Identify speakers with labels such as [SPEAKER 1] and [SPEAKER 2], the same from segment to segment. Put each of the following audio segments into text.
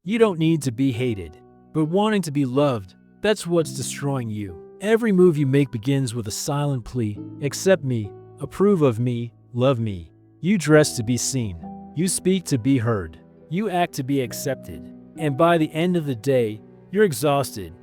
[SPEAKER 1] You don't need to be hated, but wanting to be loved, that's what's destroying you. Every move you make begins with a silent plea: accept me, approve of me, love me. You dress to be seen. You speak to be heard. You act to be accepted. And by the end of the day, you're exhausted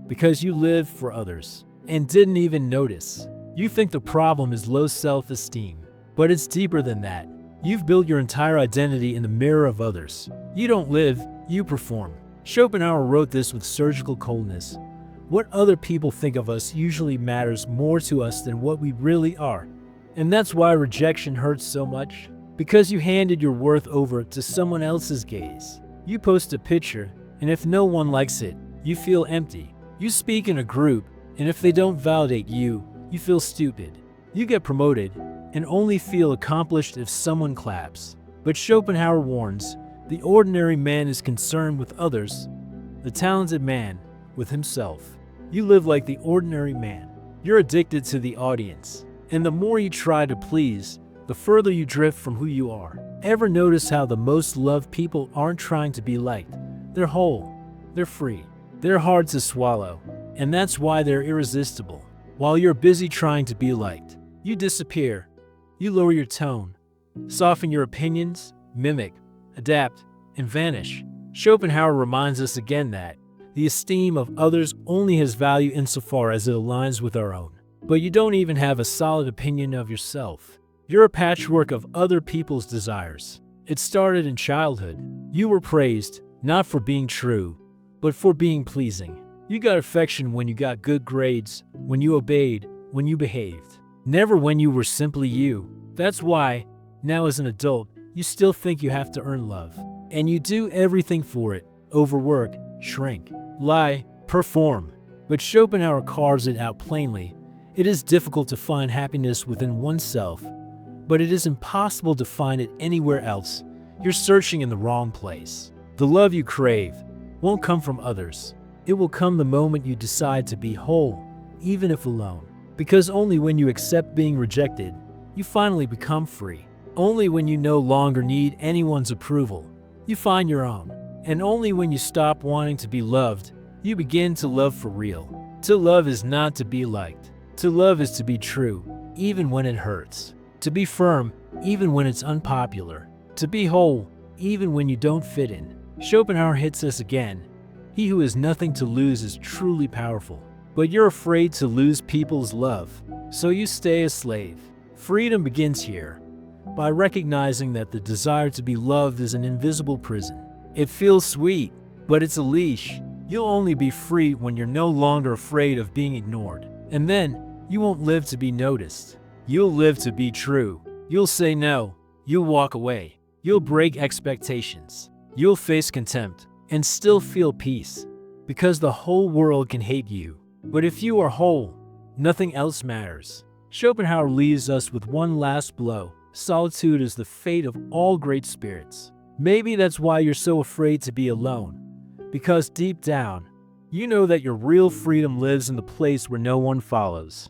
[SPEAKER 1] because you live for others and didn't even notice. You think the problem is low self-esteem, but it's deeper than that. You've built your entire identity in the mirror of others. You don't live, you perform. Schopenhauer wrote this with surgical coldness. What other people think of us usually matters more to us than what we really are. And that's why rejection hurts so much. Because you handed your worth over to someone else's gaze. You post a picture, and if no one likes it, you feel empty. You speak in a group, and if they don't validate you, you feel stupid. You get promoted, and only feel accomplished if someone claps. But Schopenhauer warns, the ordinary man is concerned with others, the talented man with himself. You live like the ordinary man. You're addicted to the audience. And the more you try to please, the further you drift from who you are. Ever notice how the most loved people aren't trying to be liked? They're whole. They're free. They're hard to swallow. And that's why they're irresistible. While you're busy trying to be liked, you disappear. You lower your tone, soften your opinions, mimic, adapt, and vanish. Schopenhauer reminds us again that the esteem of others only has value insofar as it aligns with our own. But you don't even have a solid opinion of yourself. You're a patchwork of other people's desires. It started in childhood. You were praised, not for being true, but for being pleasing. You got affection when you got good grades, when you obeyed, when you behaved. Never when you were simply you. That's why, now as an adult, you still think you have to earn love. And you do everything for it. Overwork, shrink, lie, perform. But Schopenhauer carves it out plainly. It is difficult to find happiness within oneself, but it is impossible to find it anywhere else. You're searching in the wrong place. The love you crave won't come from others. It will come the moment you decide to be whole, even if alone. Because only when you accept being rejected, you finally become free. Only when you no longer need anyone's approval, you find your own. And only when you stop wanting to be loved, you begin to love for real. To love is not to be liked. To love is to be true, even when it hurts. To be firm, even when it's unpopular. To be whole, even when you don't fit in. Schopenhauer hits us again. He who has nothing to lose is truly powerful. But you're afraid to lose people's love, so you stay a slave. Freedom begins here, by recognizing that the desire to be loved is an invisible prison. It feels sweet, but it's a leash. You'll only be free when you're no longer afraid of being ignored. And then, you won't live to be noticed. You'll live to be true. You'll say no. You'll walk away. You'll break expectations. You'll face contempt and still feel peace. Because the whole world can hate you. But if you are whole, nothing else matters. Schopenhauer leaves us with one last blow. Solitude is the fate of all great spirits. Maybe that's why you're so afraid to be alone. Because deep down, you know that your real freedom lives in the place where no one follows.